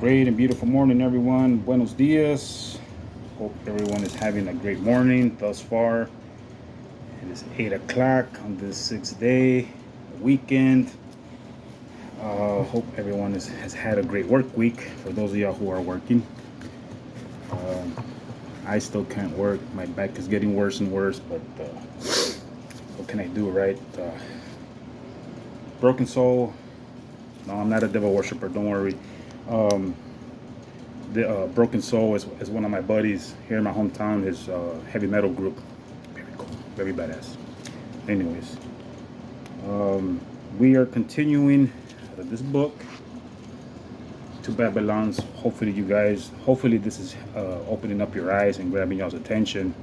Great and beautiful morning, everyone. Buenos dias. Hope everyone is having a great morning thus far. It is 8 o'clock on this sixth day, weekend. Hope everyone has had a great work week. For those of y'all who are working, um, I still can't work. My back is getting worse and worse, but what can I do, right? Broken soul. No, I'm not a devil worshiper. Don't worry. Um, the Broken Soul is one of my buddies here in my hometown. His heavy metal group, very cool, very badass. Anyways, we are continuing this book to Babylon's. Hopefully this is opening up your eyes and grabbing y'all's attention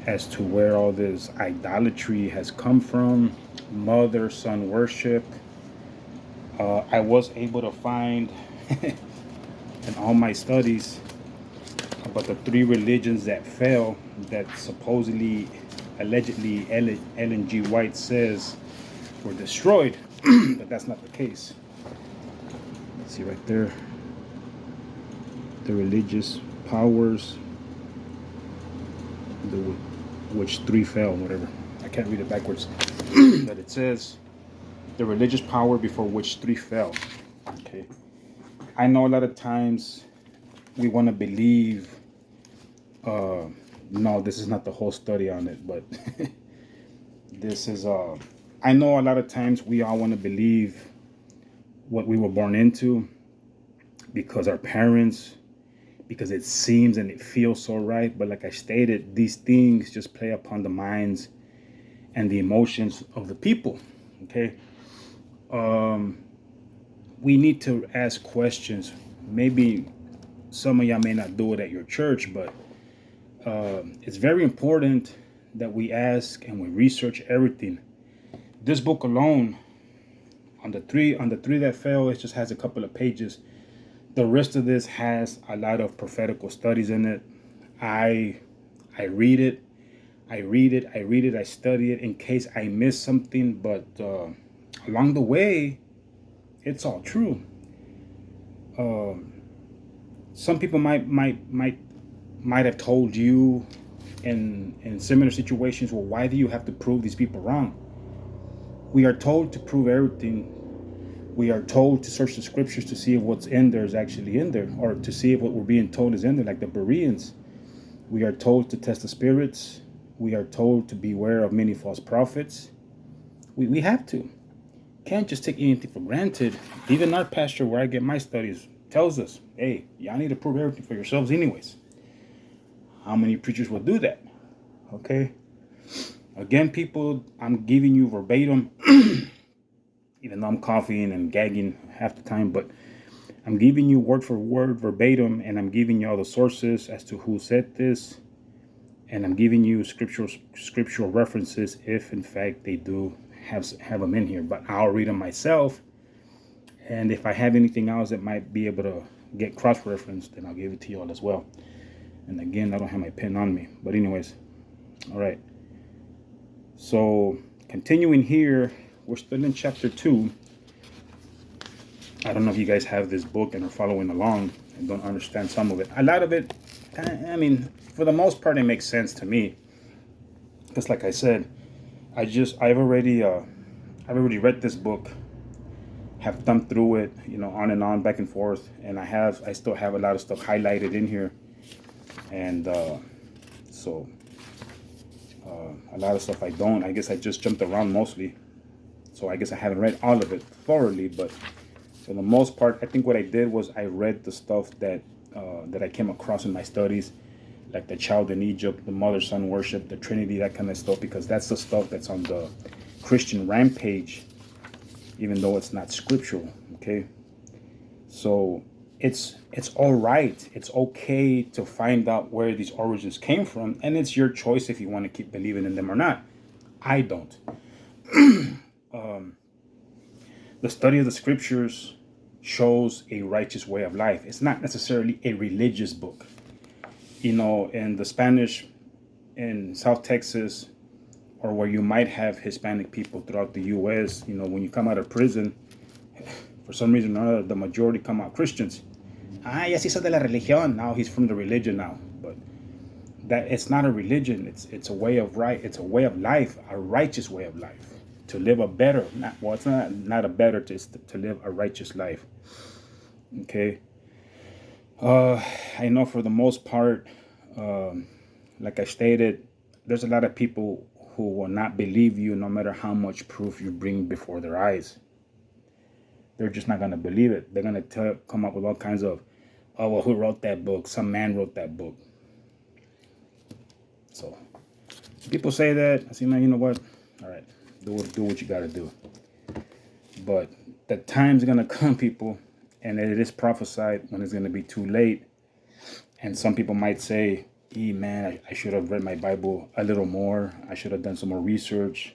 as to where all this idolatry has come from, mother son worship. I was able to find in all my studies about the three religions that fell, that supposedly, allegedly, Ellen G. White says were destroyed, but that's not the case. See right there, the religious powers, the which three fell, whatever. I can't read it backwards, but it says the religious power before which three fell. Okay, I know a lot of times we want to believe. No, this is not the whole study on it, but this is. I know a lot of times we all want to believe what we were born into because our parents, because it seems and it feels so right. But like I stated, these things just play upon the minds and the emotions of the people. Okay. We need to ask questions. Maybe some of y'all may not do it at your church, but it's very important that we ask and we research everything. This book alone, on the three that fell, it just has a couple of pages. The rest of this has a lot of prophetical studies in it. I read it, I study it in case I miss something, but along the way, it's all true. Some people might have told you in similar situations, well, why do you have to prove these people wrong? We are told to prove everything. We are told to search the scriptures to see if what's in there is actually in there, or to see if what we're being told is in there, like the Bereans. We are told to test the spirits. We are told to beware of many false prophets. We have to. Can't just take anything for granted. Even our pastor, where I get my studies, tells us, hey, y'all need to prove everything for yourselves anyways. How many preachers will do that? Okay. Again, people, I'm giving you verbatim, even though I'm coughing and gagging half the time, but I'm giving you word for word verbatim, and I'm giving you all the sources as to who said this, and I'm giving you scriptural references if in fact they do have them in here. But I'll read them myself, and if I have anything else that might be able to get cross-referenced, then I'll give it to you all as well. And again, I don't have my pen on me, but anyways, all right. So continuing here, we're still in chapter 2. I don't know if you guys have this book and are following along and don't understand some of it. A lot of it, I mean, for the most part, it makes sense to me. Just like I said, I've already read this book, have thumbed through it, on and on, back and forth, and I still have a lot of stuff highlighted in here, and so a lot of stuff I guess I just jumped around mostly, so I guess I haven't read all of it thoroughly, but for the most part, I think what I did was I read the stuff that I came across in my studies, like the child in Egypt, the mother-son worship, the Trinity, that kind of stuff, because that's the stuff that's on the Christian rampage, even though it's not scriptural. Okay, so it's all right. It's okay to find out where these origins came from, and it's your choice if you want to keep believing in them or not. I don't. The study of the scriptures shows a righteous way of life. It's not necessarily a religious book. In the Spanish in South Texas, or where you might have Hispanic people throughout the U.S., when you come out of prison, for some reason or another, the majority come out Christians. Ah, yes, he's de la religión. Now he's from the religion now. But that it's not a religion. It's a way of It's a way of life, a righteous way of life. To live a better, it's not a better, to live a righteous life. Okay. I know for the most part, like I stated, there's a lot of people who will not believe you no matter how much proof you bring before their eyes. They're just not going to believe it. They're going to come up with all kinds of, oh, well, who wrote that book? Some man wrote that book. So people say that. I say, man, you know what? All right, do what you got to do. But the time's going to come, people, and it is prophesied when it's going to be too late. And some people might say, man, I should have read my Bible a little more. I should have done some more research.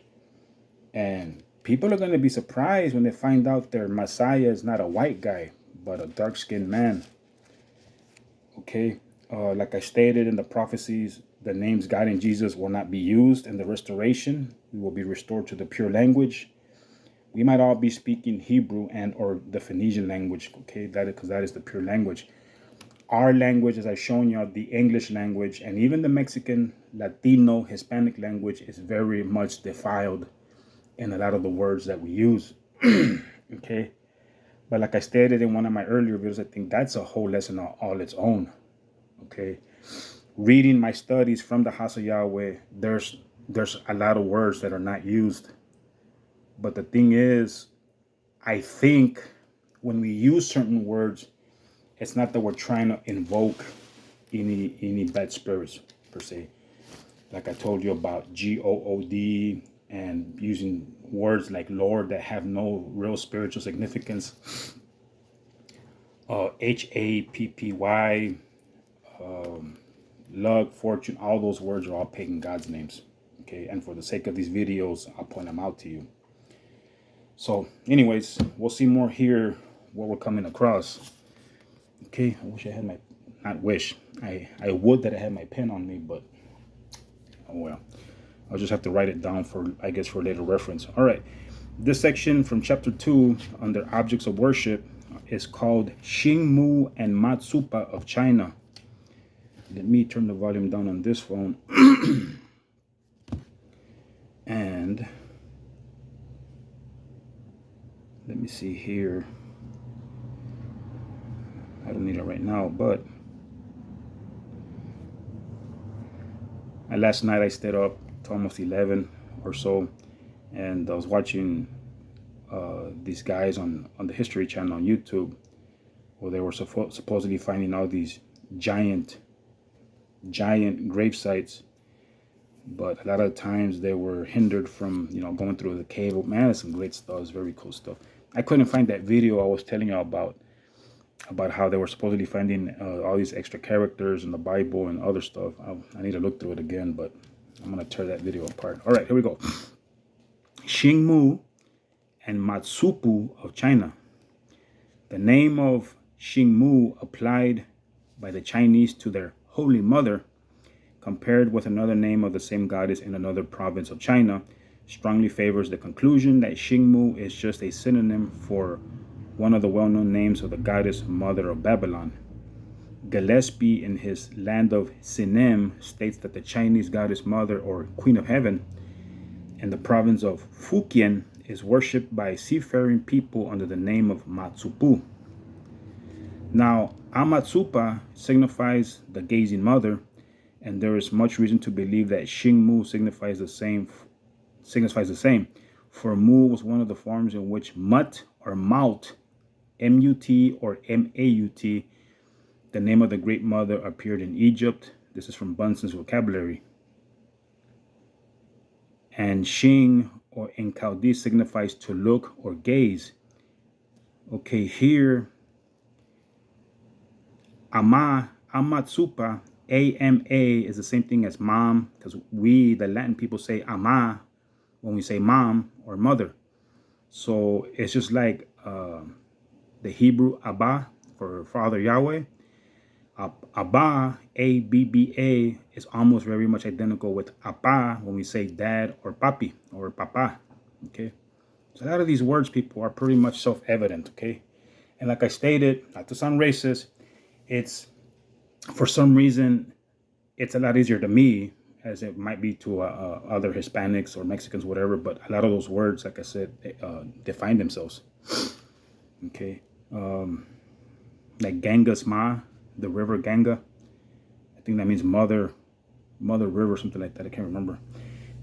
And people are going to be surprised when they find out their Messiah is not a white guy, but a dark-skinned man. Okay? Like I stated in the prophecies, the names God and Jesus will not be used in the restoration. We will be restored to the pure language. We might all be speaking Hebrew and or the Phoenician language, okay? Because that is the pure language. Our language, as I've shown you, the English language, and even the Mexican, Latino, Hispanic language is very much defiled in a lot of the words that we use. Okay? But like I stated in one of my earlier videos, I think that's a whole lesson all its own. Okay? Reading my studies from the House of Yahweh, there's a lot of words that are not used. But the thing is, I think when we use certain words, it's not that we're trying to invoke any bad spirits per se. Like I told you about God and using words like Lord that have no real spiritual significance. HAPPY, luck, fortune, all those words are all pagan gods' names. Okay, and for the sake of these videos, I'll point them out to you. So, anyways, we'll see more here what we're coming across. Okay, I wish I had I would that I had my pen on me, but oh well. I'll just have to write it down for later reference. All right, this section from chapter 2 under objects of worship is called Shing and Tsoopo of China. Let me turn the volume down on this phone. And let me see here. I don't need it right now, but last night I stayed up to almost 11 or so, and I was watching these guys on the History Channel on YouTube, where they were supposedly finding all these giant grave sites, but a lot of times they were hindered from going through the cave. Man, it's some great stuff. It's very cool stuff. I couldn't find that video I was telling you about how they were supposedly finding all these extra characters in the Bible and other stuff. I need to look through it again, but I'm going to tear that video apart. All right, here we go. Shing and Tsoopo of China. The name of Shing applied by the Chinese to their Holy Mother, compared with another name of the same goddess in another province of China, strongly favors the conclusion that Shing is just a synonym for one of the well-known names of the goddess Mother of Babylon. Gillespie, in his Land of Sinem, states that the Chinese goddess Mother, or Queen of Heaven, in the province of Fujian is worshipped by seafaring people under the name of Tsoopo. Now, Tsoopo signifies the gazing mother, and there is much reason to believe that Shing signifies the same. For Mu was one of the forms in which Mut or Maut, M-U-T or M-A-U-T, the name of the Great Mother, appeared in Egypt. This is from Bunsen's vocabulary. And Shing, or in Chaldee, signifies to look or gaze. Okay, here, Tsoopo, A-M-A, is the same thing as mom, because we, the Latin people, say ama when we say mom or mother. So it's just like the Hebrew Abba for Father Yahweh. Abba, A-B-B-A, is almost very much identical with Appa when we say dad or papi or papa. Okay, so a lot of these words, people, are pretty much self-evident. Okay, and like I stated, not to sound racist, It's, for some reason, it's a lot easier to me as it might be to other Hispanics or Mexicans, whatever. But a lot of those words, like I said, define themselves. Okay, like Ganga's Ma, the river Ganga. I think that means mother river, something like that. I can't remember.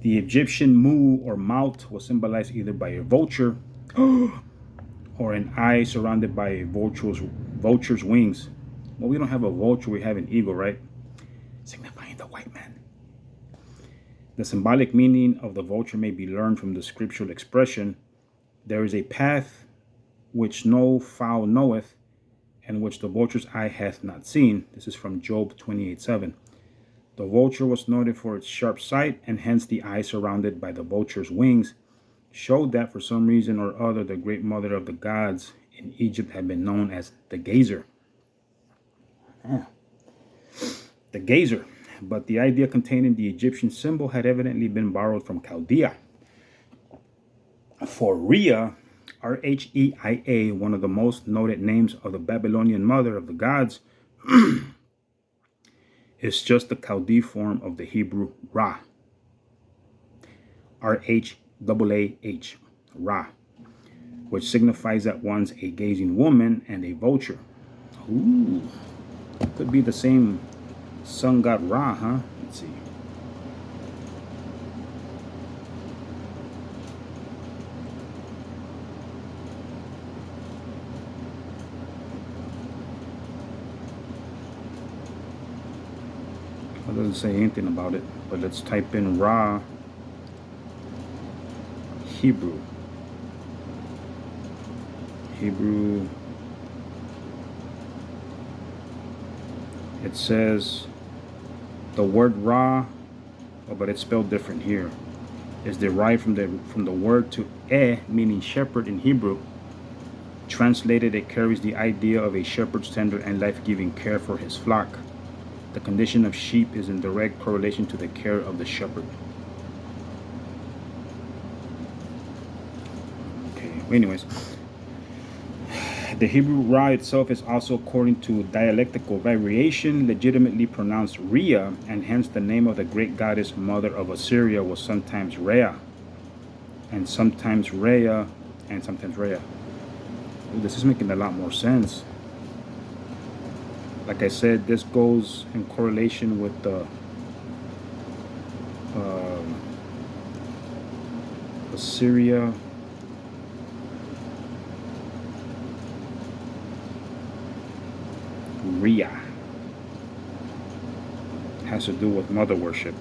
The Egyptian mu or mouth was symbolized either by a vulture or an eye surrounded by a vulture's wings. Well, we don't have a vulture, we have an eagle, right? Signifying the white man. The symbolic meaning of the vulture may be learned from the scriptural expression, there is a path which no fowl knoweth, and which the vulture's eye hath not seen. This is from Job 28:7. The vulture was noted for its sharp sight, and hence the eye surrounded by the vulture's wings showed that for some reason or other the great mother of the gods in Egypt had been known as the gazer. The gazer. But the idea contained in the Egyptian symbol had evidently been borrowed from Chaldea. For Rhea, Rheia, one of the most noted names of the Babylonian mother of the gods, is just the Chaldee form of the Hebrew Ra. Rhaah, Ra, which signifies at once a gazing woman and a vulture. Ooh, could be the same sun god Ra, huh? Let's see. It doesn't say anything about it, but let's type in Ra Hebrew. It says the word Ra, but it's spelled different here, is derived from the word to meaning shepherd in Hebrew. Translated, it carries the idea of a shepherd's tender and life-giving care for his flock. The condition of sheep is in direct correlation to the care of the shepherd. Okay, anyways, the Hebrew Ra itself is also, according to dialectical variation, legitimately pronounced Rhea, and hence the name of the great goddess mother of Assyria was sometimes Rhea, and sometimes Rhea, and sometimes Rhea. Ooh, this is making a lot more sense. Like I said, this goes in correlation with the Assyria. Rhea has to do with mother worship.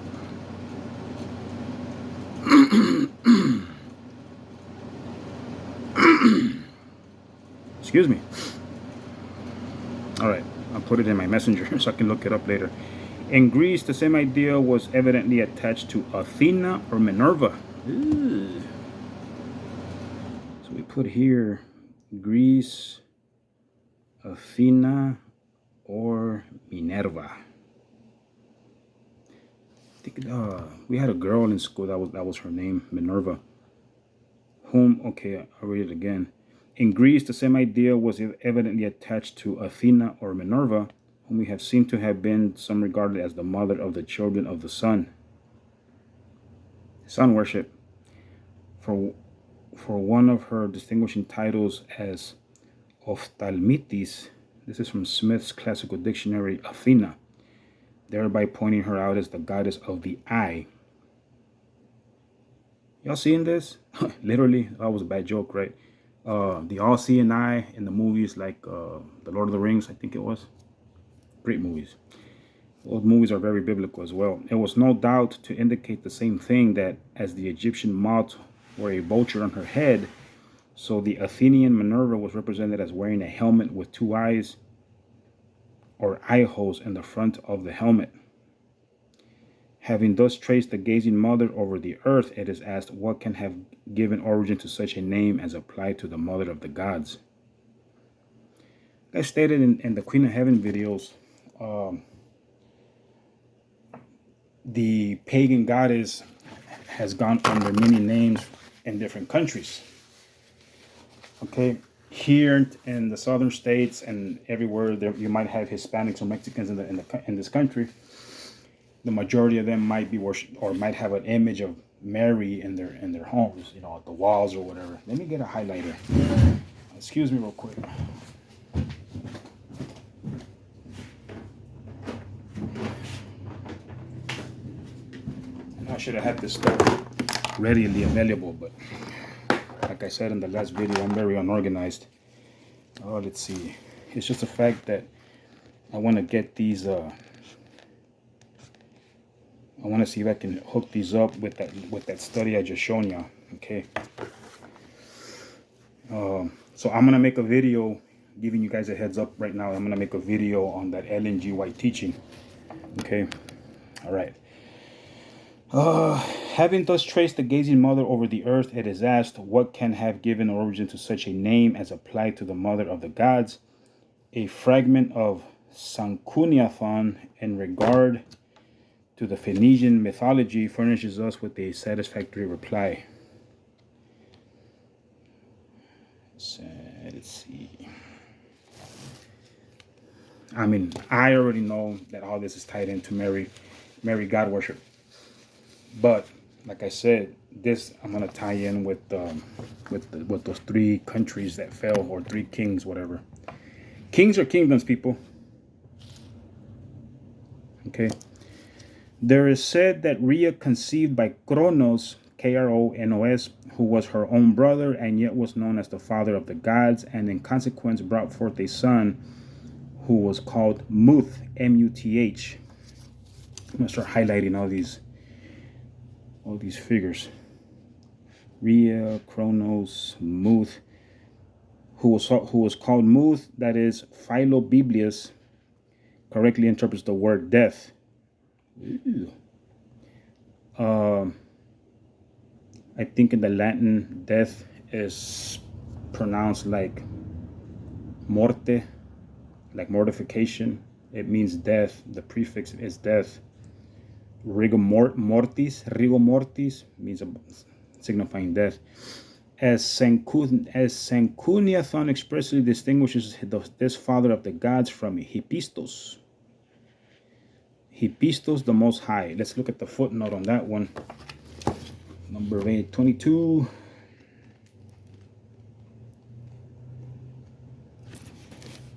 Excuse me. All right, I'll put it in my messenger so I can look it up later. In Greece, the same idea was evidently attached to Athena or Minerva. Ew. So we put here Greece, Athena, or Minerva. I think we had a girl in school that was her name, Minerva. Okay, I'll read it again. In Greece, the same idea was evidently attached to Athena or Minerva, whom we have seen to have been some regarded as the mother of the children of the sun. Sun worship. For one of her distinguishing titles as Ophthalmitis, this is from Smith's Classical Dictionary, Athena, thereby pointing her out as the goddess of the eye. Y'all seeing this? Literally, that was a bad joke, right? The all-seeing eye in the movies like The Lord of the Rings, I think it was. Great movies. Those movies are very biblical as well. It was no doubt to indicate the same thing, that as the Egyptian moth wore a vulture on her head, so the Athenian Minerva was represented as wearing a helmet with two eyes or eye holes in the front of the helmet. Having thus traced the gazing mother over the earth, it is asked what can have given origin to such a name as applied to the mother of the gods. As stated in the Queen of Heaven videos, the pagan goddess has gone under many names in different countries. Okay, here in the southern states and everywhere there, you might have Hispanics or Mexicans in this country. The majority of them might be worship or might have an image of Mary in their homes, you know, at the walls or whatever. Let me get a highlighter. Excuse me, real quick. I should have had this stuff readily available, but like I said in the last video, I'm very unorganized. Oh, let's see. It's just the fact that I want to get these. I want to see if I can hook these up with that study I just shown y'all. Okay. So I'm gonna make a video, giving you guys a heads up right now. I'm gonna make a video on that Ellen G. White teaching. Okay. All right. Having thus traced the gazing mother over the earth, it is asked, what can have given origin to such a name as applied to the mother of the gods? A fragment of Sankuniathon in regard to the Phoenician mythology furnishes us with a satisfactory reply. So, let's see. I mean, I already know that all this is tied into Mary God worship. But like I said, this I'm gonna tie in with those three countries that fell, or three kings, whatever. Kings are kingdoms, people. Okay. There is said that Rhea conceived by Kronos, Kronos, who was her own brother and yet was known as the father of the gods, and in consequence brought forth a son who was called Muth, M-U-T-H. I'm gonna start highlighting all these figures. Rhea, Kronos, Muth, who was called Muth, that is, Philobiblius, correctly interprets the word death. I think in the Latin, death is pronounced like morte, like mortification. It means death. The prefix is death. Rigor mortis means signifying death. As Sankuniathon expressly distinguishes this father of the gods from Hephaestus. Hephaestus, the Most High. Let's look at the footnote on that one. Number 22.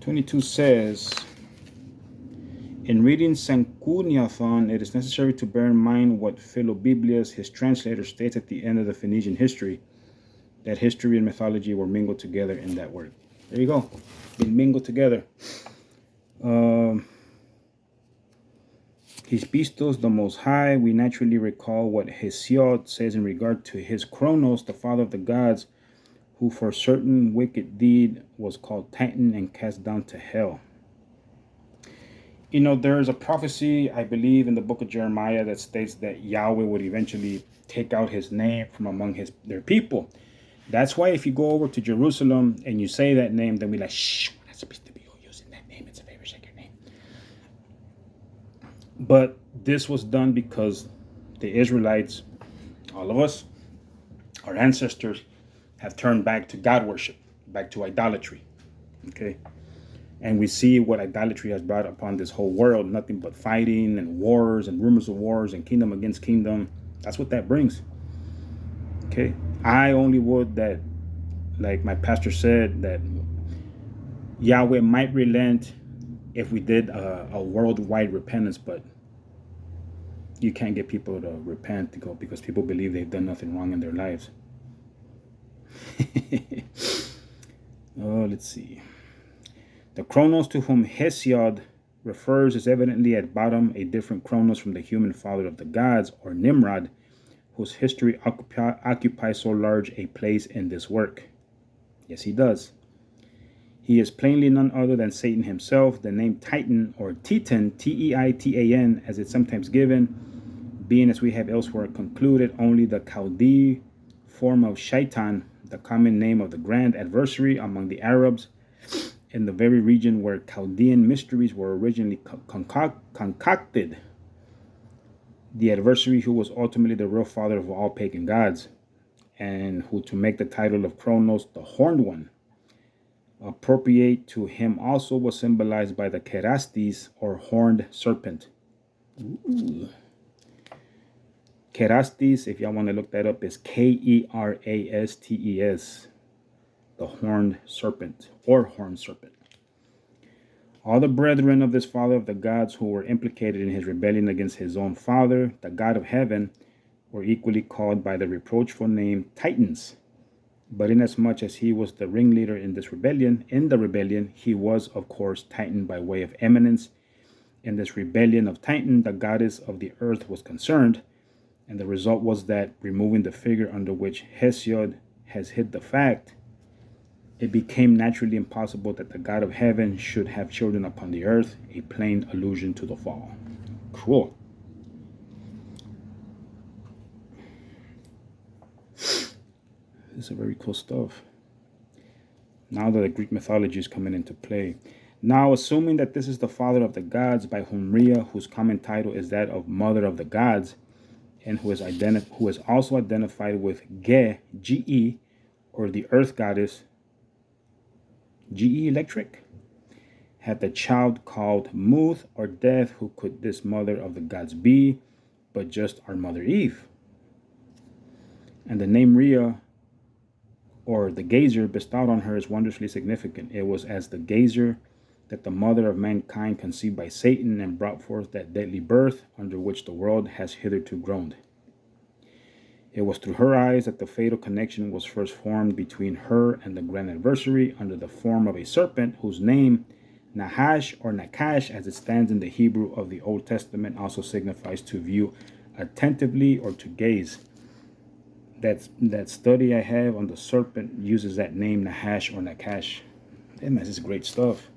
22 says, in reading Sankuniathon, it is necessary to bear in mind what Philobiblius, his translator, states at the end of the Phoenician history, that history and mythology were mingled together in that word. There you go. Been mingled together. Hephaestus, the Most High, we naturally recall what Hesiod says in regard to his Kronos, the father of the gods, who for certain wicked deed was called Titan and cast down to hell. You know, there is a prophecy, I believe, in the book of Jeremiah that states that Yahweh would eventually take out his name from among their people. That's why if you go over to Jerusalem and you say that name, then we're like, shh, we're not supposed to be using that name. It's a very sacred name. But this was done because the Israelites, all of us, our ancestors, have turned back to God worship, back to idolatry. Okay? And we see what idolatry has brought upon this whole world. Nothing but fighting and wars and rumors of wars and kingdom against kingdom. That's what that brings. Okay? I only would that, like my pastor said, that Yahweh might relent if we did a worldwide repentance, but you can't get people to repent because people believe they've done nothing wrong in their lives. Oh, let's see. The Kronos to whom Hesiod refers is evidently at bottom a different Kronos from the human father of the gods, or Nimrod, whose history occupies so large a place in this work. Yes, he does. He is plainly none other than Satan himself. The name Titan, or Titan, T-E-I-T-A-N, as it's sometimes given, being, as we have elsewhere concluded, only the Chaldee form of Shaitan, the common name of the grand adversary among the Arabs, in the very region where Chaldean mysteries were originally concocted. The adversary who was ultimately the real father of all pagan gods, and who, to make the title of Kronos, the Horned One, Appropriate to him also was symbolized by the kerastes, or horned serpent. Ooh. Kerastes, if y'all want to look that up, is Kerastes, the horned serpent, or horned serpent. All the brethren of this father of the gods who were implicated in his rebellion against his own father, the God of heaven, were equally called by the reproachful name Titans. But inasmuch as he was the ringleader in the rebellion, he was, of course, Titan by way of eminence. In this rebellion of Titan, the goddess of the earth was concerned, and the result was that, removing the figure under which Hesiod has hid the fact, it became naturally impossible that the God of heaven should have children upon the earth, a plain allusion to the fall. Cool. This is very cool stuff. Now that the Greek mythology is coming into play. Now, assuming that this is the father of the gods, by whom Rhea, whose common title is that of mother of the gods, and who is also identified with Ge, or the earth goddess, Ge electric, had the child called Muth, or Death. Who could this mother of the gods be but just our mother Eve? And the name Rhea, or the gazer, bestowed on her is wondrously significant. It was as the gazer that the mother of mankind conceived by Satan and brought forth that deadly birth under which the world has hitherto groaned. It was through her eyes that the fatal connection was first formed between her and the grand adversary under the form of a serpent, whose name, Nahash or Nakash, as it stands in the Hebrew of the Old Testament, also signifies to view attentively or to gaze. That study I have on the serpent uses that name, Nahash or Nakash. And this is great stuff.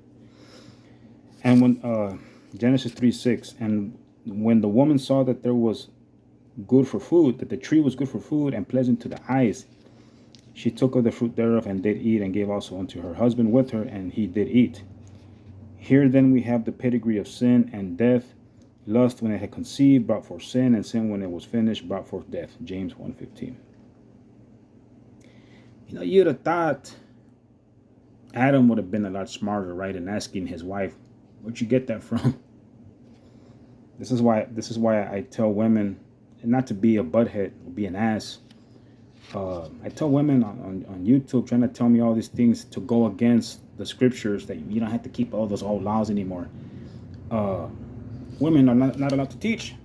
And when Genesis 3:6, and when the woman saw that there was good for food, that the tree was good for food and pleasant to the eyes, she took of the fruit thereof and did eat, and gave also unto her husband with her, and he did eat. Here then we have the pedigree of sin and death. Lust, when it had conceived, brought forth sin, and sin, when it was finished, brought forth death. James 1:15. You know, you'd have thought Adam would have been a lot smarter, right, in asking his wife, "Where'd you get that from?" This is why I tell women, and not to be a butthead or be an ass. I tell women on YouTube, trying to tell me all these things to go against the scriptures, that you don't have to keep all those old laws anymore. Women are not allowed to teach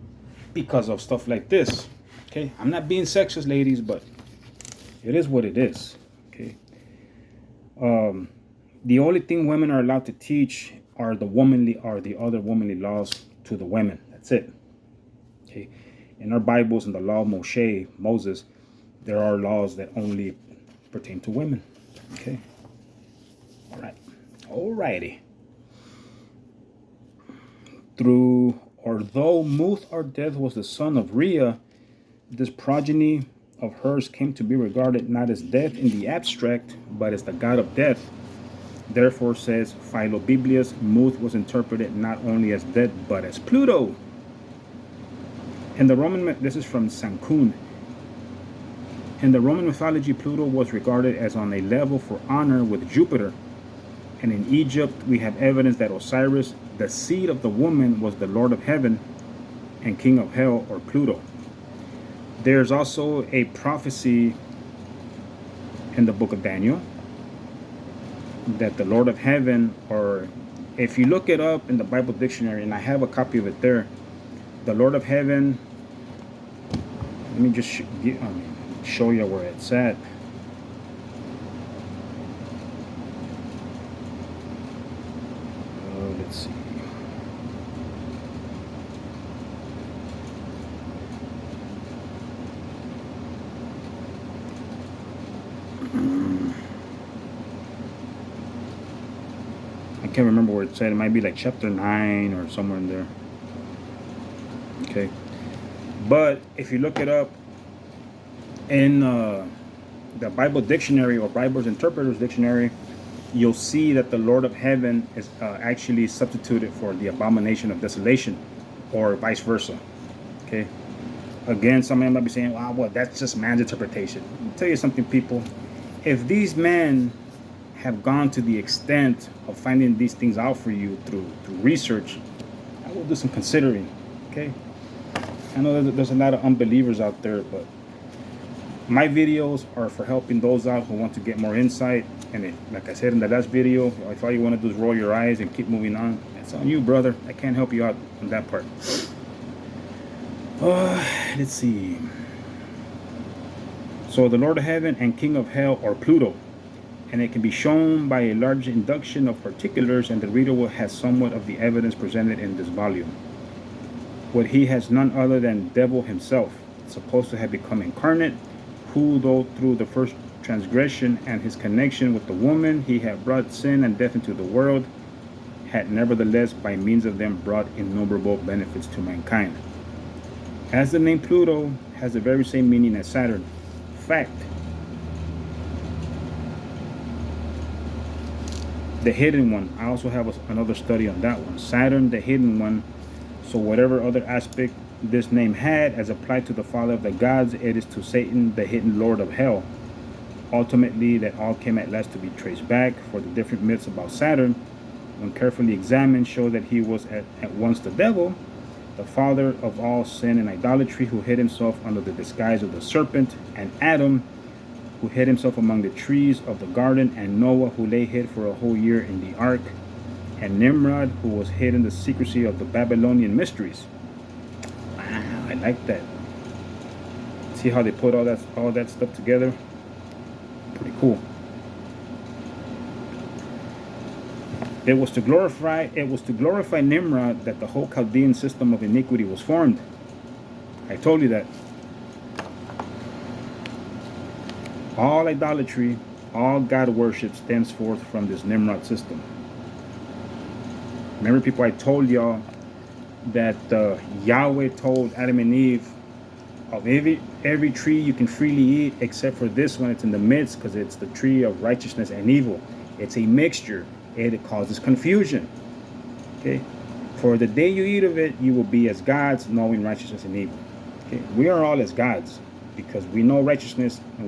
because of stuff like this. Okay, I'm not being sexist, ladies, but it is what it is. Okay. The only thing women are allowed to teach are the other womanly laws to the women. That's it. Okay. In our Bibles, in the law of Moses, there are laws that only pertain to women. Okay. All right. Alrighty. Although Muth or Death was the son of Rhea, this progeny of hers came to be regarded not as death in the abstract, but as the god of death. Therefore, says Philobiblius, Muth was interpreted not only as death, but as Pluto. In the this is from Sankun. In the Roman mythology, Pluto was regarded as on a level for honor with Jupiter. And in Egypt, we have evidence that Osiris, the seed of the woman, was the Lord of heaven and king of hell, or Pluto. There's also a prophecy in the book of Daniel that the Lord of heaven, or if you look it up in the Bible dictionary, and I have a copy of it there, the Lord of heaven, let me just show you where it's at. Let's see. I can't remember where it's at. It might be like chapter 9 or somewhere in there. Okay. But if you look it up in the Bible dictionary, or Bible's Interpreter's Dictionary, you'll see that the Lord of heaven is actually substituted for the abomination of desolation, or vice versa. Okay. Again, somebody might be saying, "Wow, well, that's just man's interpretation." I'll tell you something, people. If these men have gone to the extent of finding these things out for you through research, I will do some considering. Okay, I know there's a lot of unbelievers out there, but my videos are for helping those out who want to get more insight. And like I said in the last video, if all you want to do is roll your eyes and keep moving on, that's on you, brother. I can't help you out on that part. Let's see. So the Lord of Heaven and King of Hell are Pluto, and it can be shown by a large induction of particulars, and the reader will have somewhat of the evidence presented in this volume. What he has none other than devil himself, supposed to have become incarnate, who, though through the first transgression and his connection with the woman he had brought sin and death into the world, had nevertheless by means of them brought innumerable benefits to mankind. As the name Pluto has the very same meaning as Saturn. Fact, the hidden one, I also have another study on that one. Saturn, the hidden one. So whatever other aspect this name had as applied to the father of the gods, it is to Satan, the hidden lord of hell. Ultimately, that all came at last to be traced back, for the different myths about Saturn, when carefully examined, show that he was at once the devil, the father of all sin and idolatry, who hid himself under the disguise of the serpent, and Adam, who hid himself among the trees of the garden, and Noah, who lay hid for a whole year in the ark, and Nimrod, who was hid in the secrecy of the Babylonian mysteries. Wow, I like that. See how they put all that stuff together? Pretty cool. It was to glorify Nimrod that the whole Chaldean system of iniquity was formed. I told you that. All idolatry, all God worship stems forth from this Nimrod system. Remember, people, I told y'all that Yahweh told Adam and Eve, of every tree you can freely eat except for this one. It's in the midst, because it's the tree of righteousness and evil. It's a mixture. It causes confusion. Okay, for the day you eat of it, you will be as gods, knowing righteousness and evil. Okay, we are all as gods because we know righteousness and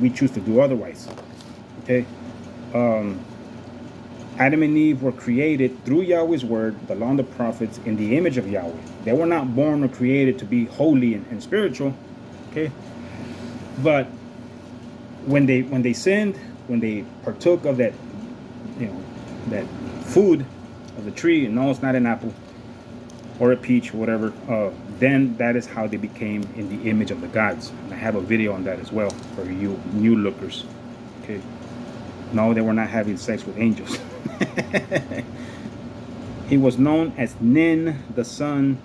we choose to do otherwise. Okay, Adam and Eve were created through Yahweh's word, the law and the prophets, in the image of Yahweh. They were not born or created to be holy and spiritual. Okay, but when they sinned, when they partook of that, that food of the tree, and no, it's not an apple or a peach or whatever, then that is how they became in the image of the gods. And I have a video on that as well for you new lookers. Okay, no, they were not having sex with angels. He was known as Nin, the son,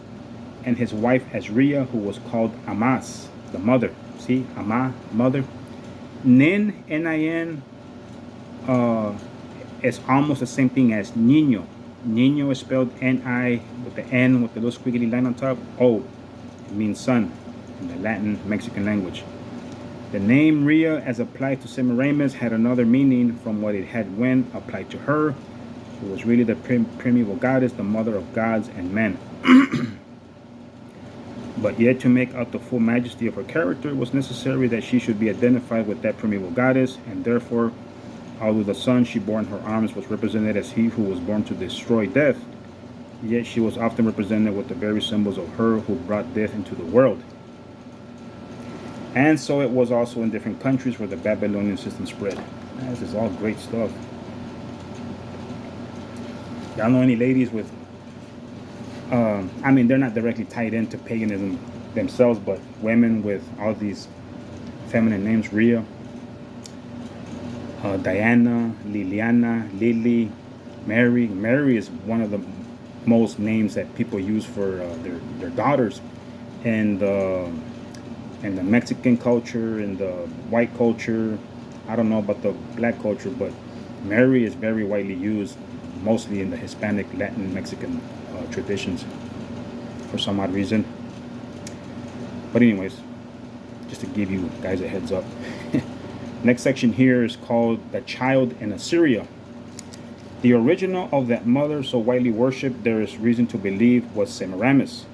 and his wife as Rhea, who was called Amas, the mother. See, Ama, mother. Nin, N-I-N, is almost the same thing as Niño. Niño is spelled N-I with the N with the little squiggly line on top. O, it means son in the Latin Mexican language. The name Rhea, as applied to Semiramis, had another meaning from what it had when applied to her, who was really the primeval goddess, the mother of gods and men. But yet, to make out the full majesty of her character, it was necessary that she should be identified with that primeval goddess, and therefore, although the son she bore in her arms was represented as he who was born to destroy death, yet she was often represented with the very symbols of her who brought death into the world. And so it was also in different countries where the Babylonian system spread. This is all great stuff. Y'all know any ladies with, I mean, they're not directly tied into paganism themselves, but women with all these feminine names: Rhea, Diana, Liliana, Lily, Mary. Mary is one of the most names that people use for their daughters, and the Mexican culture and the white culture. I don't know about the black culture, but Mary is very widely used, mostly in the Hispanic, Latin, Mexican traditions for some odd reason. But anyways, just to give you guys a heads up. Next section here is called The Child in Assyria. The original of that mother so widely worshipped, there is reason to believe, was Semiramis,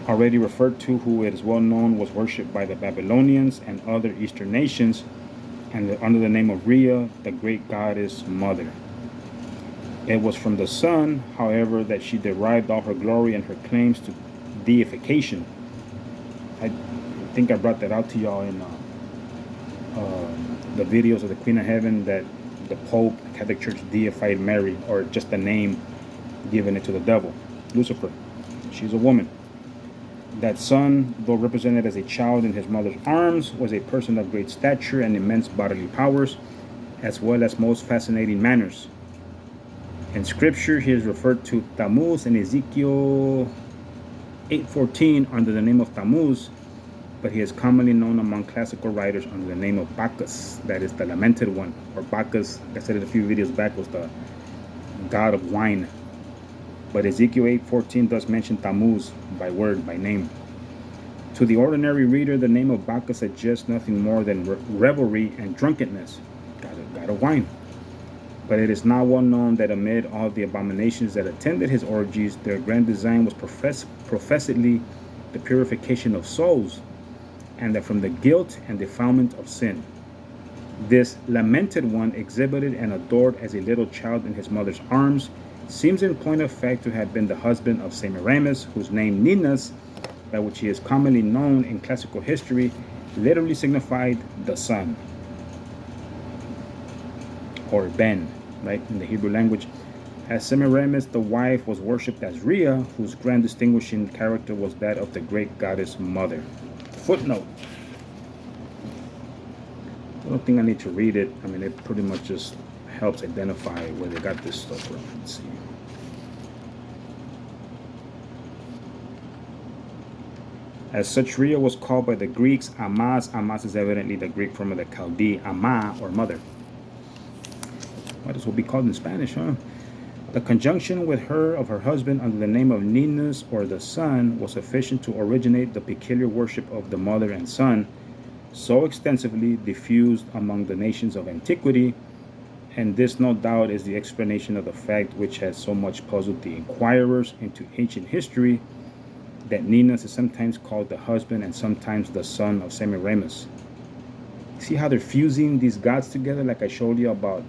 already referred to, who it is well known was worshipped by the Babylonians and other Eastern nations, and under the name of Rhea, the great goddess mother. It was from the sun, however, that she derived all her glory and her claims to deification. I think I brought that out to y'all in the videos of the Queen of Heaven, that the Pope, the Catholic Church, deified Mary, or just the name given it to the devil, Lucifer. She's a woman. That son, though represented as a child in his mother's arms, was a person of great stature and immense bodily powers, as well as most fascinating manners. In scripture, he is referred to Tammuz in Ezekiel 8:14 under the name of Tammuz, but he is commonly known among classical writers under the name of Bacchus, that is the lamented one, or Bacchus, like I said it a few videos back, was the god of wine. But Ezekiel 8:14 does mention Tammuz by word, by name. To the ordinary reader, the name of Bacchus suggests nothing more than revelry and drunkenness, god of wine. But it is now well known that amid all the abominations that attended his orgies, their grand design was professedly the purification of souls, and that from the guilt and defilement of sin. This lamented one, exhibited and adored as a little child in his mother's arms, seems in point of fact to have been the husband of Semiramis, whose name Ninus, by which he is commonly known in classical history, literally signified the son, or Ben, right, in the Hebrew language. As Semiramis, the wife, was worshipped as Rhea, whose grand distinguishing character was that of the great goddess mother. Footnote. I don't think I need to read it. I mean, it pretty much just helps identify where they got this stuff from. Let's see. As such, Rhea was called by the Greeks Amaz. Amaz is evidently the Greek form of the Chaldee, Ama, or mother. Might as well be called in Spanish, huh? The conjunction with her of her husband under the name of Ninus, or the son, was sufficient to originate the peculiar worship of the mother and son, so extensively diffused among the nations of antiquity, and this no doubt is the explanation of the fact which has so much puzzled the inquirers into ancient history, that Ninus is sometimes called the husband and sometimes the son of Semiramis. See how they're fusing these gods together, like I showed you about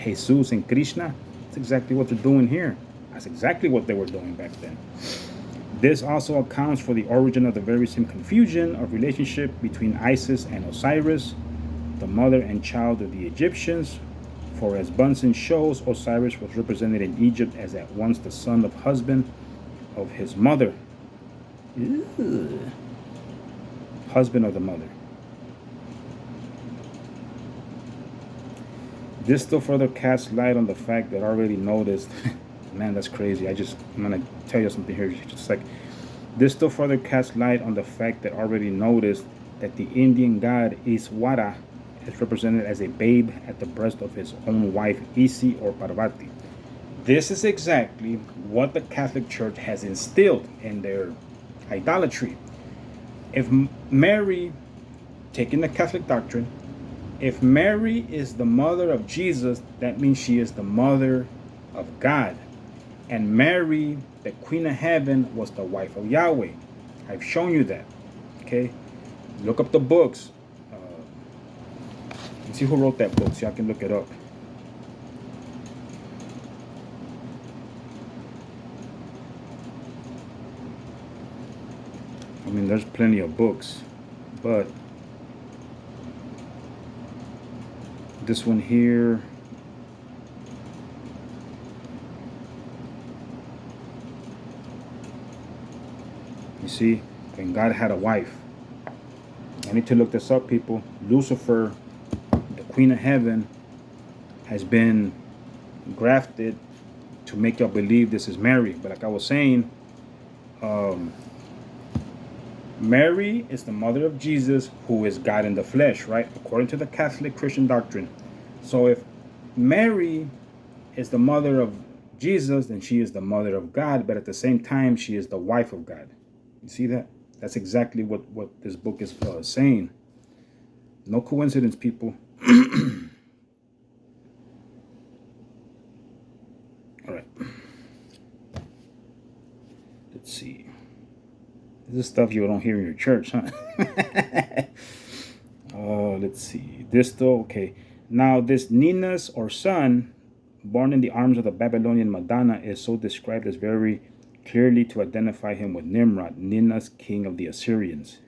Jesus and Krishna? That's exactly what they're doing here. That's exactly what they were doing back then. This also accounts for the origin of the very same confusion of relationship between Isis and Osiris, the mother and child of the Egyptians. For as Bunsen shows, Osiris was represented in Egypt as at once the son of husband of his mother. Ew. Husband of the mother. This still further casts light on the fact that I already noticed. Man, that's crazy. I'm going to tell you something here. Just like, this still further casts light on the fact that I already noticed that the Indian god Iswara is represented as a babe at the breast of his own wife, Isi or Parvati. This is exactly what the Catholic Church has instilled in their idolatry. If Mary, taking the Catholic doctrine, if Mary is the mother of Jesus, that means she is the mother of God. And Mary, the Queen of Heaven, was the wife of Yahweh. I've shown you that. Okay? Look up the books. Let's see who wrote that book so I can look it up. I mean, there's plenty of books, but this one here, you see, and God had a wife. I need to look this up, people. Lucifer, the Queen of Heaven, has been grafted to make y'all believe this is Mary. But like I was saying, Mary is the mother of Jesus, who is God in the flesh, right? According to the Catholic Christian doctrine. So if Mary is the mother of Jesus, then she is the mother of God, but at the same time, she is the wife of God. You see that? That's exactly what this book is saying. No coincidence, people. All right. Let's see. This is stuff you don't hear in your church, huh? Let's let's see. This though, okay. Now this Ninus or son, born in the arms of the Babylonian Madonna, is so described as very clearly to identify him with Nimrod, Ninus, king of the Assyrians.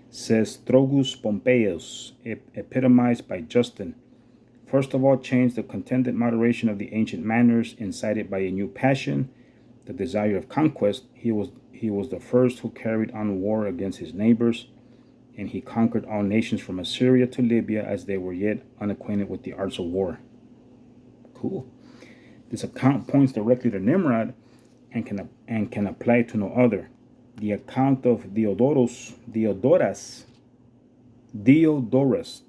Says Trogus Pompeius, epitomized by Justin. First of all, changed the contented moderation of the ancient manners, incited by a new passion, the desire of conquest. He was the first who carried on war against his neighbors, and he conquered all nations from Assyria to Libya as they were yet unacquainted with the arts of war. Cool. This account points directly to Nimrod and can apply to no other. The account of Diodorus, Diodorus, Diodorus,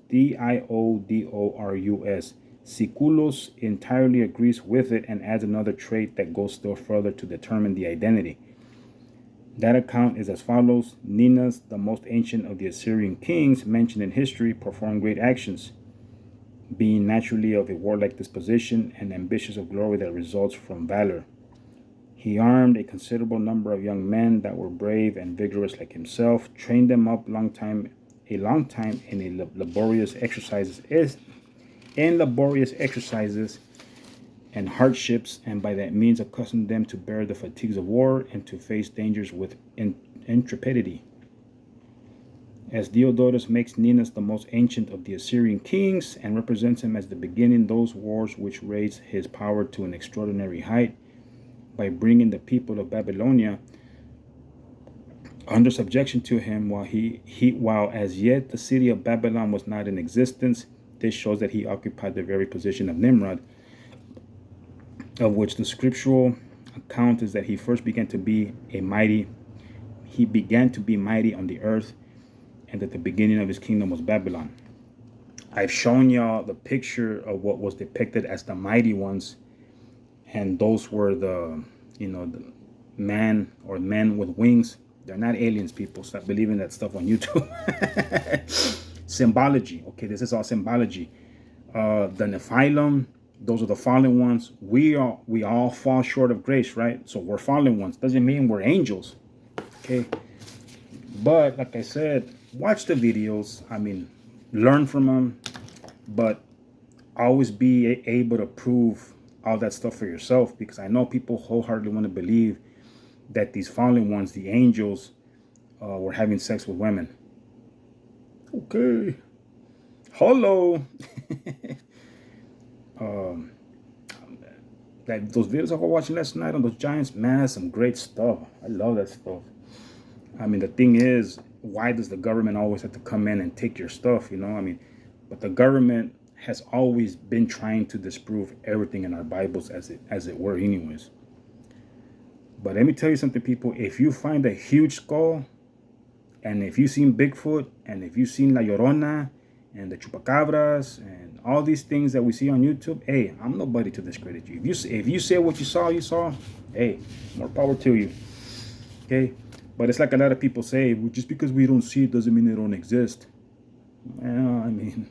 Siculus entirely agrees with it and adds another trait that goes still further to determine the identity. That account is as follows. Ninus, the most ancient of the Assyrian kings mentioned in history, performed great actions, being naturally of a warlike disposition and ambitious of glory that results from valor. He armed a considerable number of young men that were brave and vigorous like himself, trained them up a long time in laborious exercises and hardships, and by that means accustomed them to bear the fatigues of war and to face dangers with intrepidity. As Diodorus makes Ninus the most ancient of the Assyrian kings and represents him as the beginning those wars which raised his power to an extraordinary height by bringing the people of Babylonia under subjection to him, while as yet the city of Babylon was not in existence. This shows that he occupied the very position of Nimrod, of which the scriptural account is that he first began to be mighty on the earth, and that the beginning of his kingdom was Babylon. I've shown y'all the picture of what was depicted as the mighty ones, and those were the men with wings. They're not aliens, people. Stop believing that stuff on YouTube. Symbology. Okay, this is all symbology. The Nephilim, those are the fallen ones. We all fall short of grace, right? So we're fallen ones. Doesn't mean we're angels. Okay. But like I said, watch the videos. I mean, learn from them, but always be able to prove all that stuff for yourself, because I know people wholeheartedly want to believe that these fallen ones, the angels, were having sex with women. Okay. Hello. Those videos I was watching last night on those giants, man, some great stuff. I love that stuff. I mean, the thing is, why does the government always have to come in and take your stuff? I mean, but the government has always been trying to disprove everything in our Bibles as it were anyways. But let me tell you something, people. If you find a huge skull, and if you've seen Bigfoot, and if you've seen La Llorona, and the Chupacabras, and all these things that we see on YouTube, hey, I'm nobody to discredit you. If you say what you saw, hey, more power to you. Okay? But it's like a lot of people say, well, just because we don't see it doesn't mean they don't exist. Well, I mean,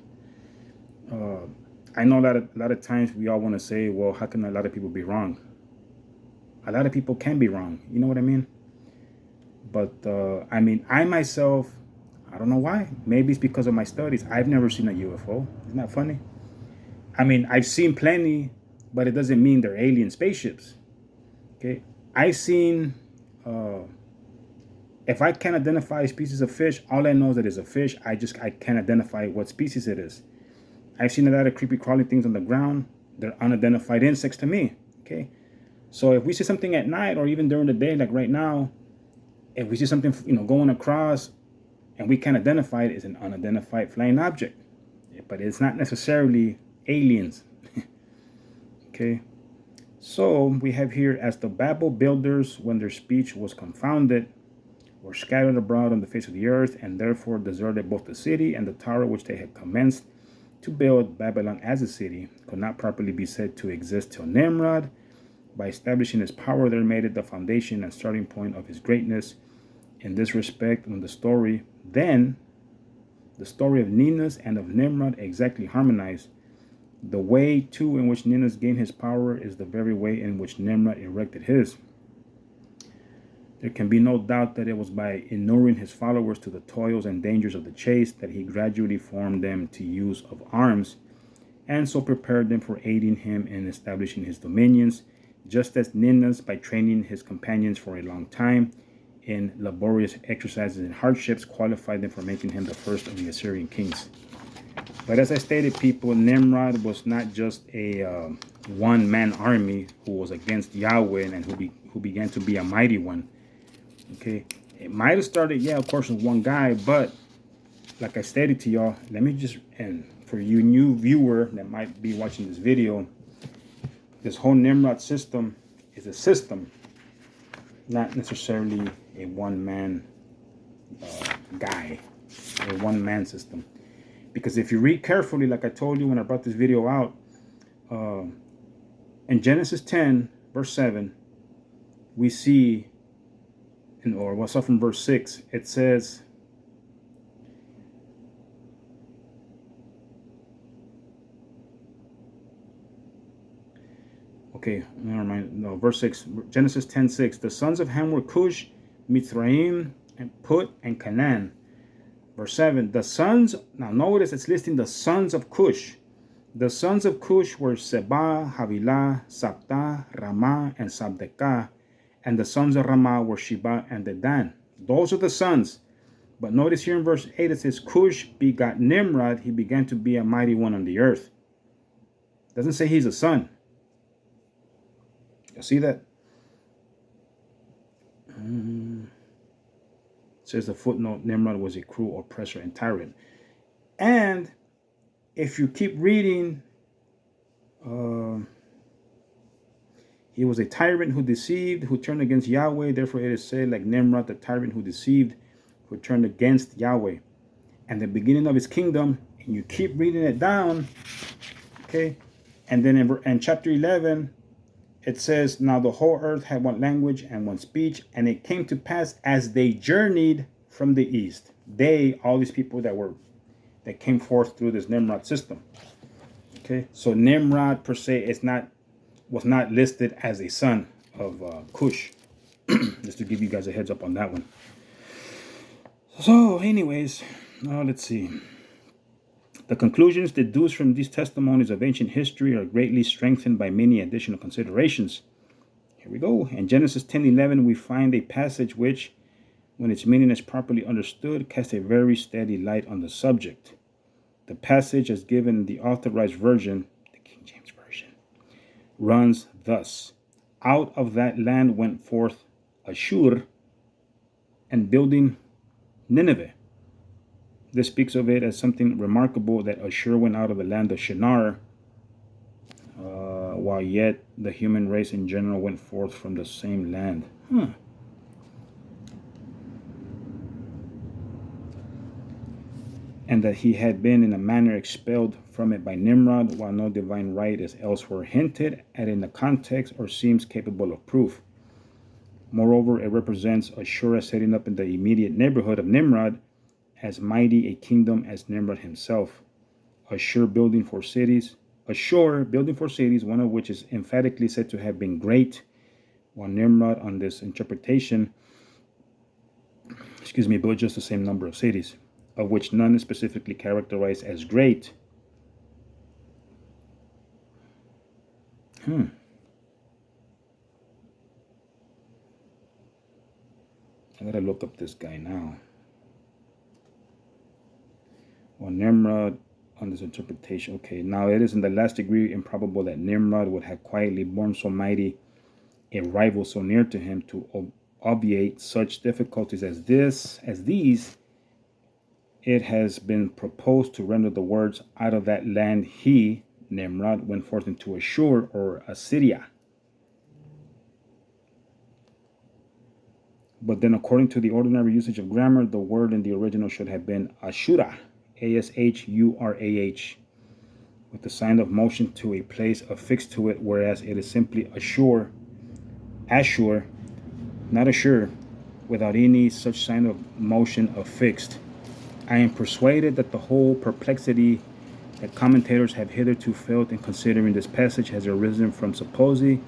I know a lot of times we all want to say, well, how can a lot of people be wrong? A lot of people can be wrong. You know what I mean? But, I mean, I myself, I don't know why. Maybe it's because of my studies. I've never seen a UFO. Isn't that funny? I mean, I've seen plenty, but it doesn't mean they're alien spaceships. Okay? I've seen, if I can't identify a species of fish, all I know is that it's a fish. I can't identify what species it is. I've seen a lot of creepy crawling things on the ground. They're unidentified insects to me. Okay? So if we see something at night or even during the day, like right now, if we see something, going across and we can't identify it, it's an unidentified flying object. But it's not necessarily aliens. Okay? So we have here, as the Babel builders, when their speech was confounded, were scattered abroad on the face of the earth, and therefore deserted both the city and the tower which they had commenced to build. Babylon as a city could not properly be said to exist till Nimrod, by establishing his power there, made it the foundation and starting point of his greatness. In this respect, when the story of Ninus and of Nimrod exactly harmonized. The way, too, in which Ninus gained his power is the very way in which Nimrod erected his. There can be no doubt that it was by inuring his followers to the toils and dangers of the chase that he gradually formed them to use of arms, and so prepared them for aiding him in establishing his dominions, just as Ninnas, by training his companions for a long time in laborious exercises and hardships, qualified them for making him the first of the Assyrian kings. But as I stated, people, Nimrod was not just a one-man army who was against Yahweh and who began to be a mighty one. Okay, it might have started, of course, with one guy, but like I stated to y'all, let me just, and for you new viewer that might be watching this video, this whole Nimrod system is a system, not necessarily a one-man guy, a one-man system. Because if you read carefully, like I told you when I brought this video out, in Genesis 10, verse 7, we see, or what's up from verse 6, it says, okay, never mind. No, verse 6, Genesis 10:6. The sons of Ham were Cush, Mithraim, and Put, and Canaan. Verse 7, the sons, now notice it's listing the sons of Cush. The sons of Cush were Seba, Havilah, Sabta, Ramah, and Sabdekah. And the sons of Ramah were Sheba and Dedan. Those are the sons. But notice here in verse 8 it says, Cush begot Nimrod. He began to be a mighty one on the earth. It doesn't say he's a son. You see that? Says the footnote, Nimrod was a cruel oppressor and tyrant. And if you keep reading, he was a tyrant who deceived, who turned against Yahweh. Therefore it is said, like Nimrod, the tyrant who deceived, who turned against Yahweh. And the beginning of his kingdom, and you keep reading it down, okay? And then in chapter 11, it says, now the whole earth had one language and one speech, and it came to pass as they journeyed from the east. They, all these people that came forth through this Nimrod system. Okay, so Nimrod per se was not listed as a son of Cush. Just to give you guys a heads up on that one. So, anyways, now let's see. The conclusions deduced from these testimonies of ancient history are greatly strengthened by many additional considerations. Here we go. In Genesis 10:11, we find a passage which, when its meaning is properly understood, casts a very steady light on the subject. The passage, as given in the authorized version, the King James Version, runs thus. Out of that land went forth Ashur, and building Nineveh. This speaks of it as something remarkable that Ashur went out of the land of Shinar, while yet the human race in general went forth from the same land. And that he had been in a manner expelled from it by Nimrod, while no divine right is elsewhere hinted at in the context or seems capable of proof. Moreover, it represents Ashur as setting up in the immediate neighborhood of Nimrod, as mighty a kingdom as Nimrod himself. Ashur building four cities, one of which is emphatically said to have been great, while Nimrod, on this interpretation, built just the same number of cities, of which none is specifically characterized as great. I gotta look up this guy now. Well, Nimrod, on this interpretation. Okay, now it is in the last degree improbable that Nimrod would have quietly borne so mighty a rival so near to him to obviate such difficulties as these. It has been proposed to render the words, out of that land he, Nimrod, went forth into Ashur or Assyria. But then according to the ordinary usage of grammar, the word in the original should have been Ashura, Ashurah, with the sign of motion to a place affixed to it, whereas it is simply Ashur, not Ashur, without any such sign of motion affixed. I am persuaded that the whole perplexity that commentators have hitherto felt in considering this passage has arisen from supposing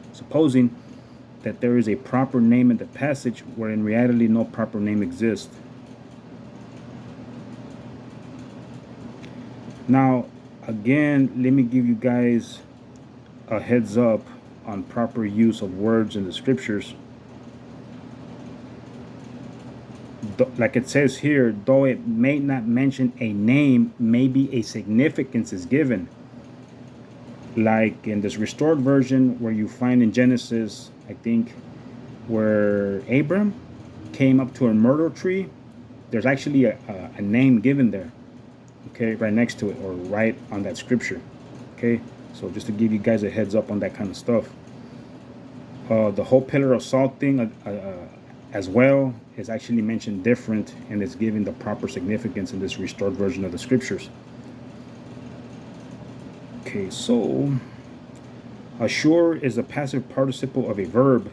that there is a proper name in the passage where in reality no proper name exists. Now, again, let me give you guys a heads up on proper use of words in the scriptures. Like it says here, though it may not mention a name, maybe a significance is given. Like in this restored version where you find in Genesis, I think, where Abram came up to a myrtle tree, there's actually a name given there, okay, right next to it or right on that scripture, okay? So just to give you guys a heads up on that kind of stuff. The whole pillar of salt thing as well is actually mentioned different and is given the proper significance in this restored version of the scriptures. Okay, so assure is a passive participle of a verb,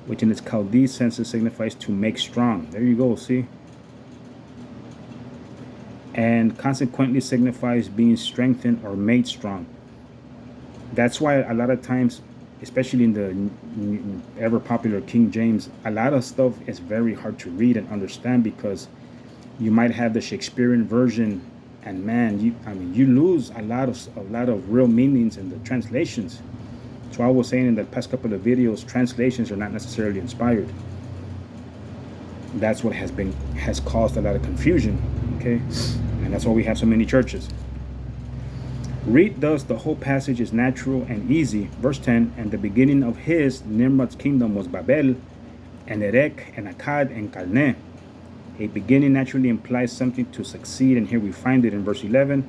which in its Chaldee sense signifies to make strong. There you go, see? And consequently signifies being strengthened or made strong. That's why a lot of times, especially in the ever popular King James, a lot of stuff is very hard to read and understand because you might have the Shakespearean version, and man, you lose a lot of real meanings in the translations. So I was saying in the past couple of videos, translations are not necessarily inspired. That's what has caused a lot of confusion, okay? And that's why we have so many churches. Read thus the whole passage is natural and easy. Verse 10, and the beginning of Nimrod's kingdom was Babel, and Erech, and Akkad, and Calneh. A beginning naturally implies something to succeed, and here we find it in verse 11.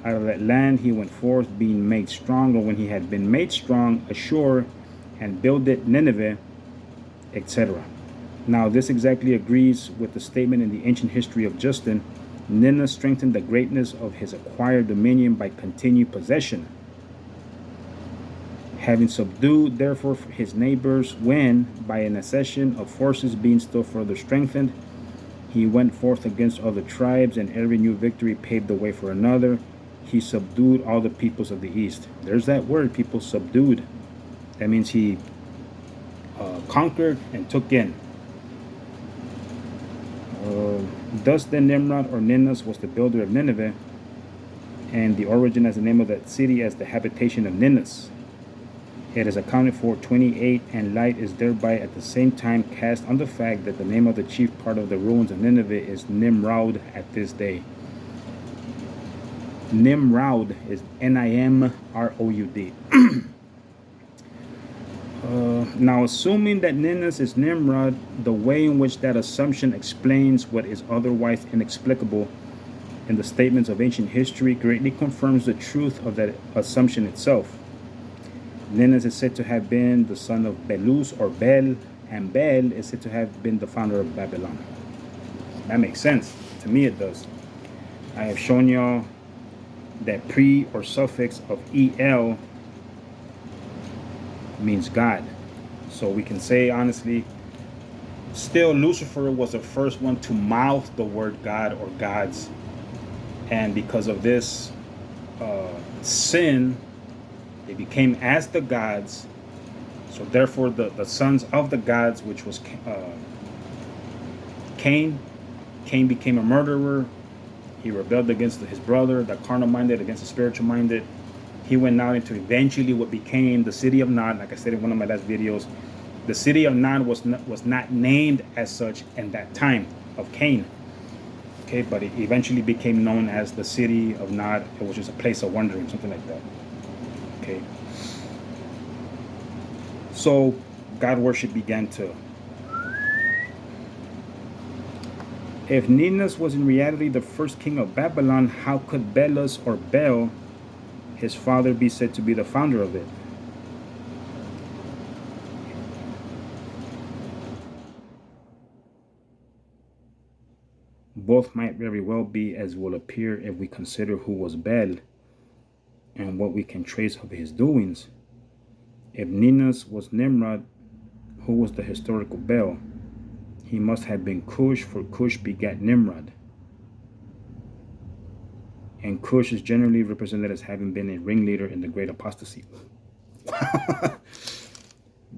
Out of that land he went forth, being made strong, or when he had been made strong, ashore, and builded Nineveh, etc. Now this exactly agrees with the statement in the ancient history of Justin. Nineveh strengthened the greatness of his acquired dominion by continued possession. Having subdued therefore his neighbors, when, by an accession of forces being still further strengthened, he went forth against other tribes, and every new victory paved the way for another. He subdued all the peoples of the east. There's that word, people, subdued. That means he conquered and took in. Thus then Nimrod or Ninus was the builder of Nineveh, and the origin as the name of that city as the habitation of Ninus. It is accounted for 28, and light is thereby at the same time cast on the fact that the name of the chief part of the ruins of Nineveh is Nimrod at this day. Nimrod is Nimroud. Now, assuming that Ninus is Nimrod, the way in which that assumption explains what is otherwise inexplicable in the statements of ancient history greatly confirms the truth of that assumption itself. Ninus is said to have been the son of Belus or Bel, and Bel is said to have been the founder of Babylon. That makes sense. To me, it does. I have shown y'all that pre or suffix of el means God. So we can say honestly, still Lucifer was the first one to mouth the word God or gods. And because of this sin, they became as the gods. So therefore the sons of the gods, which was Cain became a murderer. He rebelled against his brother, the carnal minded against the spiritual minded. He went out into eventually what became the city of Nod. Like I said in one of my last videos, the city of Nod was not named as such in that time of Cain. Okay, but it eventually became known as the city of Nod, which is a place of wandering, something like that. Okay. So God worship began to. If Ninus was in reality the first king of Babylon, how could Belus or Bel, his father, be said to be the founder of it? Both might very well be, as will appear if we consider who was Bel and what we can trace of his doings. If Ninus was Nimrod, who was the historical Bel? He must have been Cush, for Cush begat Nimrod. And Cush is generally represented as having been a ringleader in the great apostasy.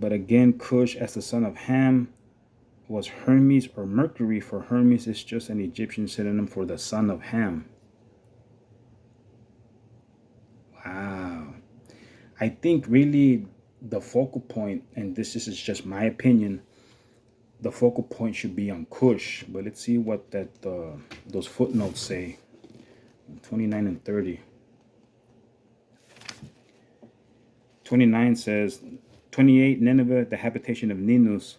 But again, Cush as the son of Ham was Hermes or Mercury, for Hermes is just an Egyptian synonym for the son of Ham. Wow. I think really the focal point, and this is just my opinion, the focal point should be on Cush. But let's see what those footnotes say. 29 and 30. 29 says, 28, Nineveh, the habitation of Ninus.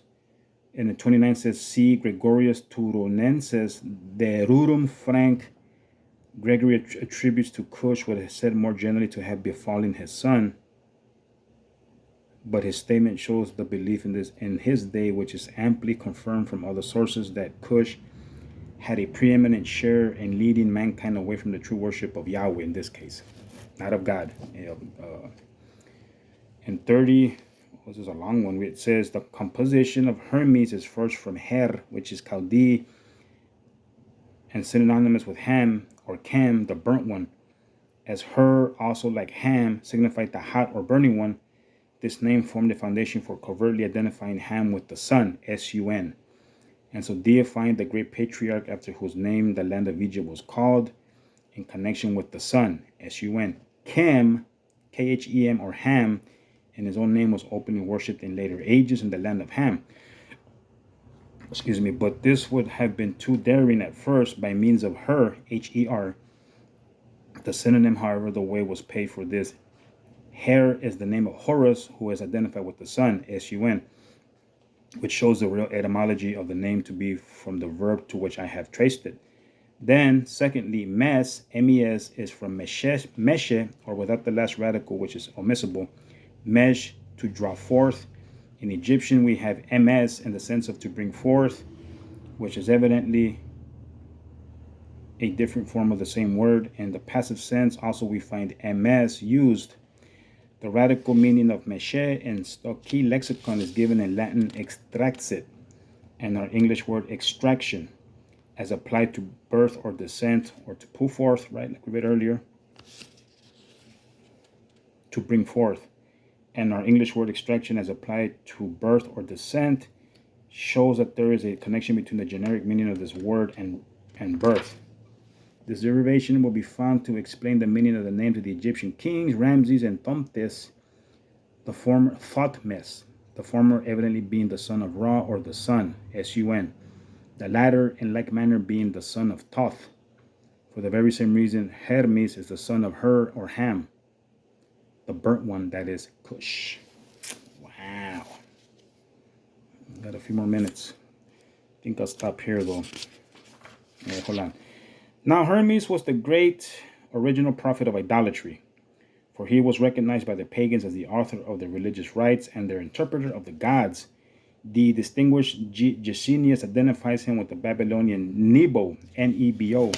And the 29 says, C. Gregorius Turonensis, Derurum Frank. Gregory attributes to Cush what is said more generally to have befallen his son. But his statement shows the belief in this in his day, which is amply confirmed from other sources, that Cush had a preeminent share in leading mankind away from the true worship of Yahweh in this case, not of God. And 30, this is a long one. It says the composition of Hermes is first from Her, which is Chaldee, and synonymous with Ham or Cam, the burnt one, as Her, also like Ham, signified the hot or burning one. This name formed the foundation for covertly identifying Ham with the sun, S-U-N, and so deifying the great patriarch after whose name the land of Egypt was called in connection with the sun, S-U-N. Chem, K-H-E-M, or Ham, in his own name, was openly worshipped in later ages in the land of Ham. Excuse me, but this would have been too daring at first by means of Her, H-E-R. The synonym, however, the way was paid for this. Her is the name of Horus, who is identified with the sun, S-U-N, which shows the real etymology of the name to be from the verb to which I have traced it. Then, secondly, Mes, M-E-S, is from Meshe, or without the last radical, which is omissible. Mesh, to draw forth. In Egyptian, we have ms in the sense of to bring forth, which is evidently a different form of the same word. In the passive sense, also we find ms used. The radical meaning of meshe in Stocky lexicon is given in Latin extraxit, and our English word extraction, as applied to birth or descent, or to pull forth, right, like we read earlier, to bring forth. And our English word extraction as applied to birth or descent shows that there is a connection between the generic meaning of this word and birth. This derivation will be found to explain the meaning of the names of the Egyptian kings, Ramses and Thomtes, the former Thotmes, the former evidently being the son of Ra or the sun, S-U-N, the latter in like manner being the son of Thoth. For the very same reason, Hermes is the son of Her or Ham, the burnt one, that is Cush. Wow. Got a few more minutes. I think I'll stop here though. Hold on. Now Hermes was the great original prophet of idolatry, for he was recognized by the pagans as the author of the religious rites and their interpreter of the gods. The distinguished Gesenius identifies him with the Babylonian Nebo, N-E-B-O,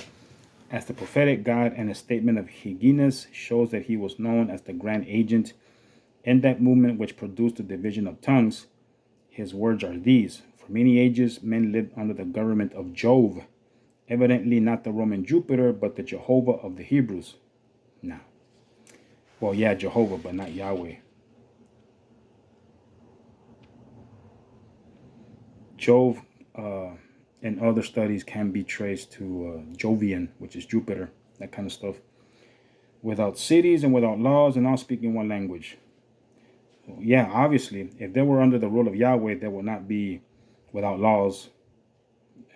as the prophetic god, and a statement of Hyginus shows that he was known as the grand agent in that movement which produced the division of tongues. His words are these: for many ages men lived under the government of Jove, evidently not the Roman Jupiter, but the Jehovah of the Hebrews. Now, well, yeah, Jehovah, but not Yahweh. Jove in other studies can be traced to Jovian, which is Jupiter, that kind of stuff. Without cities and without laws and all speaking one language. So, yeah, obviously, if they were under the rule of Yahweh, they would not be without laws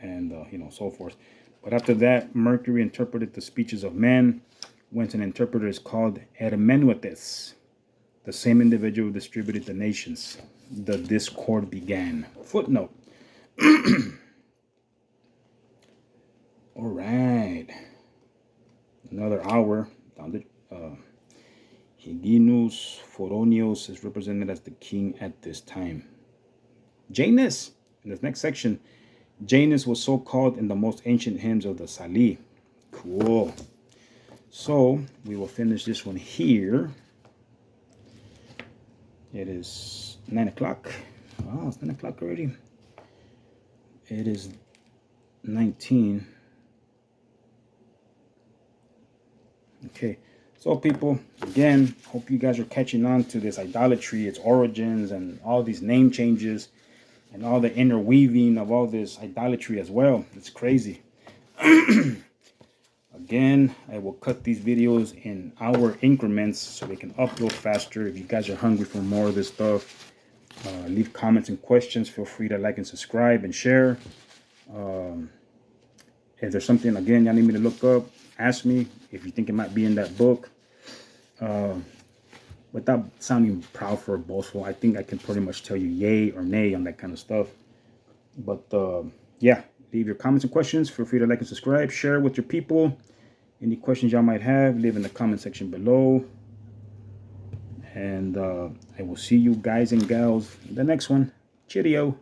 and, so forth. But after that, Mercury interpreted the speeches of men, whence an interpreter is called Hermeneutes. The same individual distributed the nations. The discord began. Footnote. All right. Another hour. Hyginus Phoronios is represented as the king at this time. Janus, in this next section, Janus was so called in the most ancient hymns of the Sali. Cool. So we will finish this one here. It is 9 o'clock. Wow, it's 9 o'clock already. It is 19. Okay, So people, again, hope you guys are catching on to this idolatry, its origins, and all these name changes, and all the interweaving of all this idolatry as well. It's crazy. Again, I will cut these videos in hour increments so they can upload faster. If you guys are hungry for more of this stuff, leave comments and questions. Feel free to like and subscribe and share. If there's something, again, y'all need me to look up, ask me. If you think it might be in that book, without sounding proud or boastful, I think I can pretty much tell you yay or nay on that kind of stuff. But yeah, leave your comments and questions. Feel free to like and subscribe, share with your people. Any questions y'all might have, leave in the comment section below. And I will see you guys and gals in the next one. Cheerio.